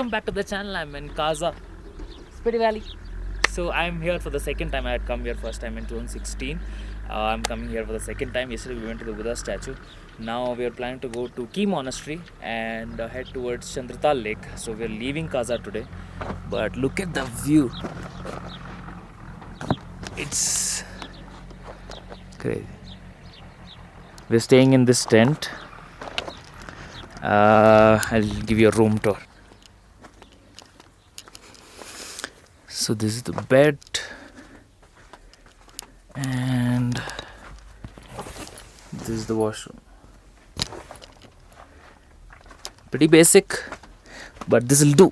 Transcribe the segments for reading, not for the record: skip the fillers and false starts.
welcome back to the channel. I'm in Kaza, Spiti Valley. So I'm here for the second time. I had come here first time in 2016. I'm coming here for the second time. Yesterday we went to the Buddha statue. Now we are planning to go to Key Monastery and head towards Chandratal Lake. So we are leaving Kaza today. But look at the view. It's crazy. We're staying in this tent. I'll give you a room tour. So this is the bed and this is the washroom. Pretty basic, but this will do.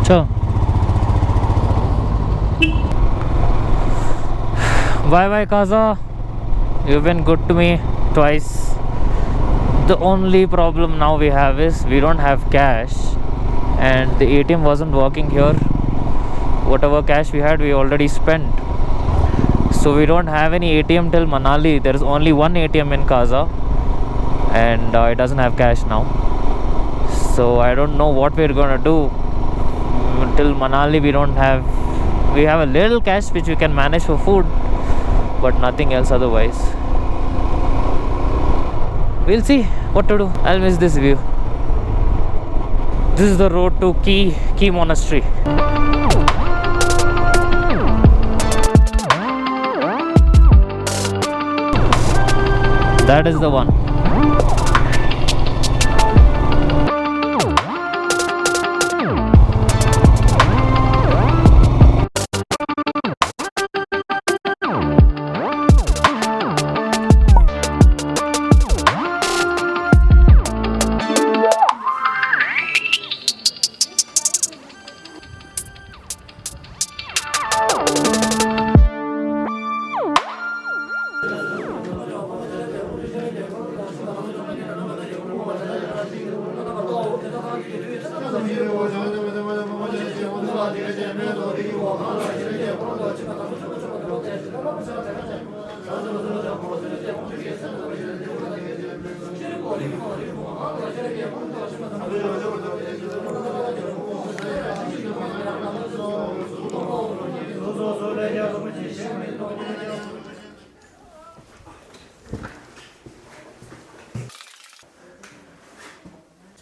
So bye Kaza, you've been good to me twice. The only problem now we have is we don't have cash and the ATM wasn't working here. Whatever cash we had, we already spent. So we don't have any ATM till Manali. There is only one ATM in Kaza and it doesn't have cash now. So I don't know what we're gonna do. Till Manali we have a little cash which we can manage for food, but nothing else otherwise. We'll see what to do. I'll miss this view. This is the road to Key Monastery. That is the one.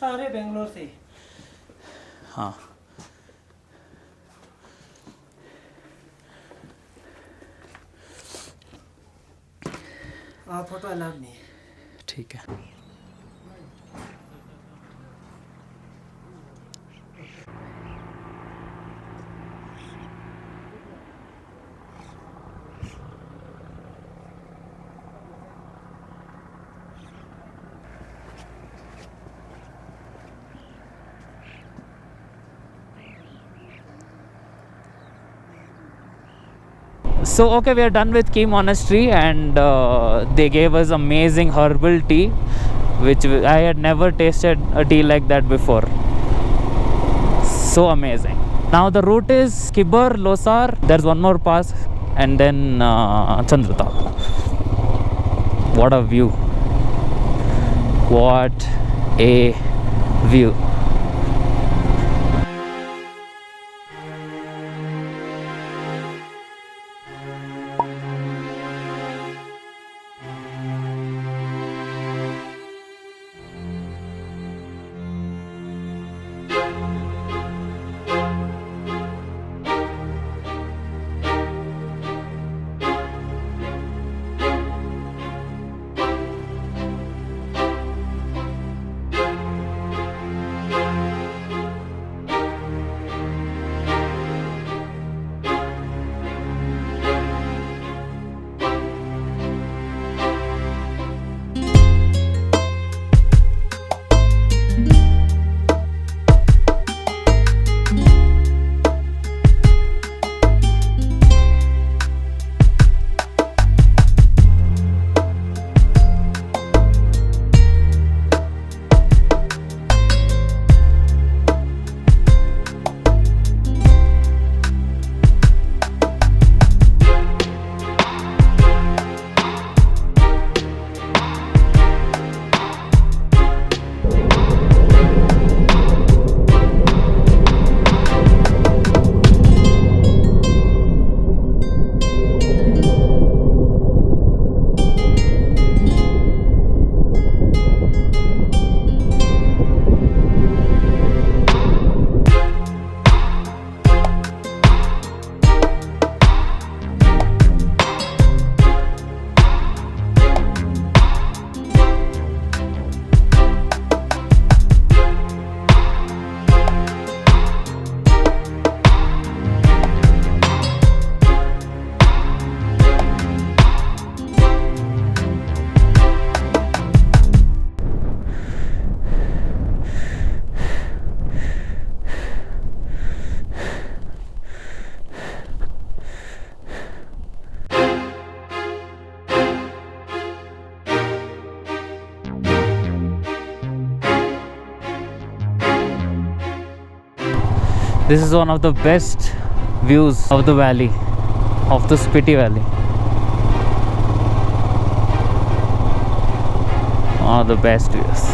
सारे बेंगलोर से। हाँ photo allowed नहीं है। ठीक है। So okay, we are done with Key Monastery and they gave us amazing herbal tea, which I had never tasted a tea like that before. So amazing. Now the route is Kibber, Losar, there's one more pass and then Chandratal. What a view. What a view. This is one of the best views of the valley, of the Spiti valley. One of the best views.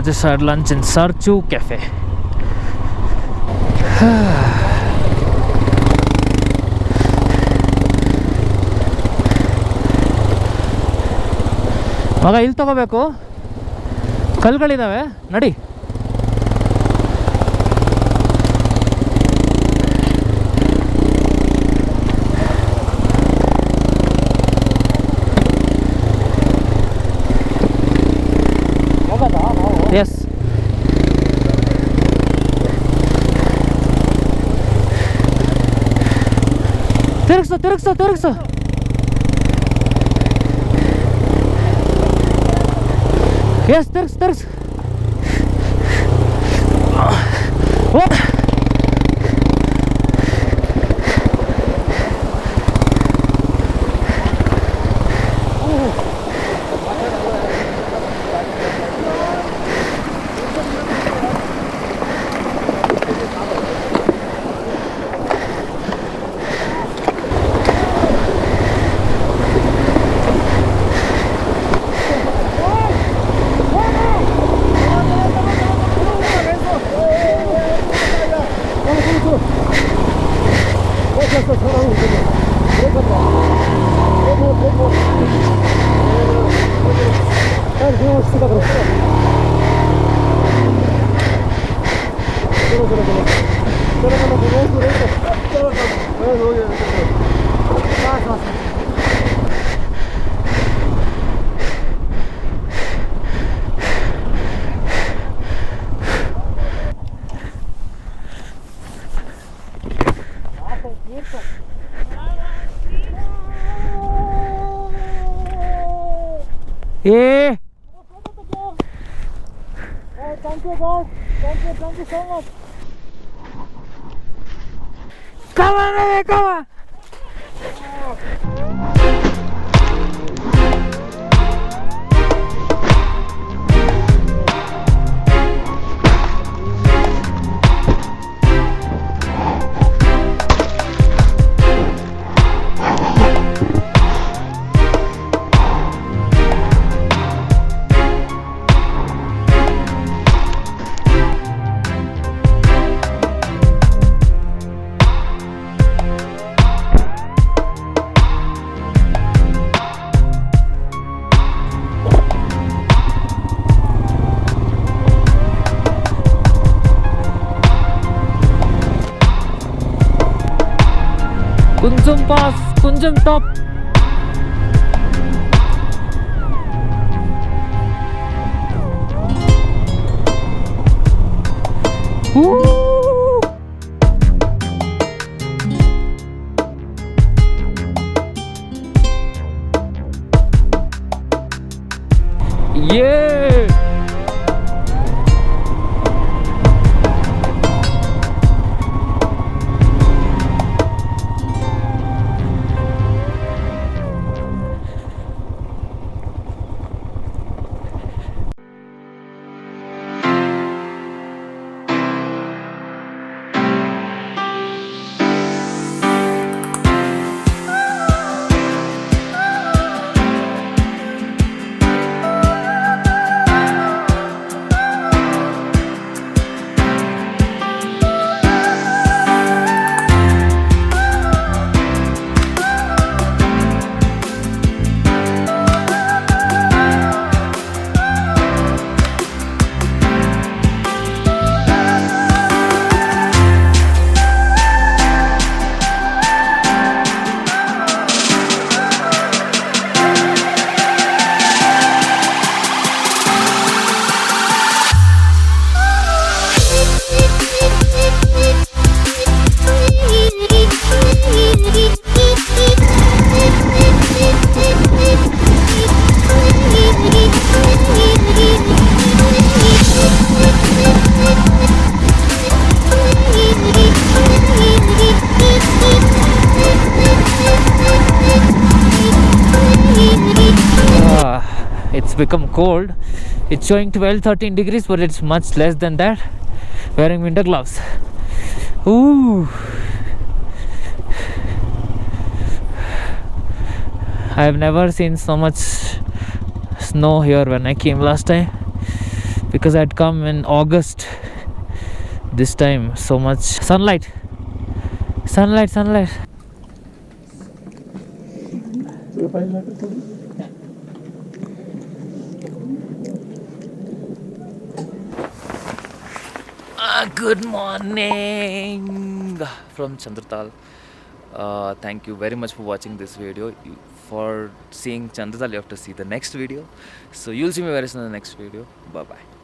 Just had lunch in Sarchu Cafe. ಮಗ ಇಲ್ಲಿ ತಗೋಬೇಕು, ಕಲ್ಗಳಿದಾವೆ ನಡಿ. Yes, ತಿರುಗಿಸು ತಿರುಗಿಸು ತಿರುಗಿಸು. Yes, ತಿರುಗಿಸು ತಿರುಗಿಸು. Thank you, boss. Thank you so much. Come on, baby, come on. Kunzum Pass, Kunzum Top. Woo! Yeah! it's become cold. It's showing 12-13 degrees, but it's much less than that. Wearing winter gloves. Ooh. I have never seen so much snow here when I came last time, because I'd come in August. This time so much sunlight. Good morning from Chandratal. Thank you very much for watching this video. For seeing Chandratal, you have to see the next video. So you'll see me very soon in the next video. Bye bye.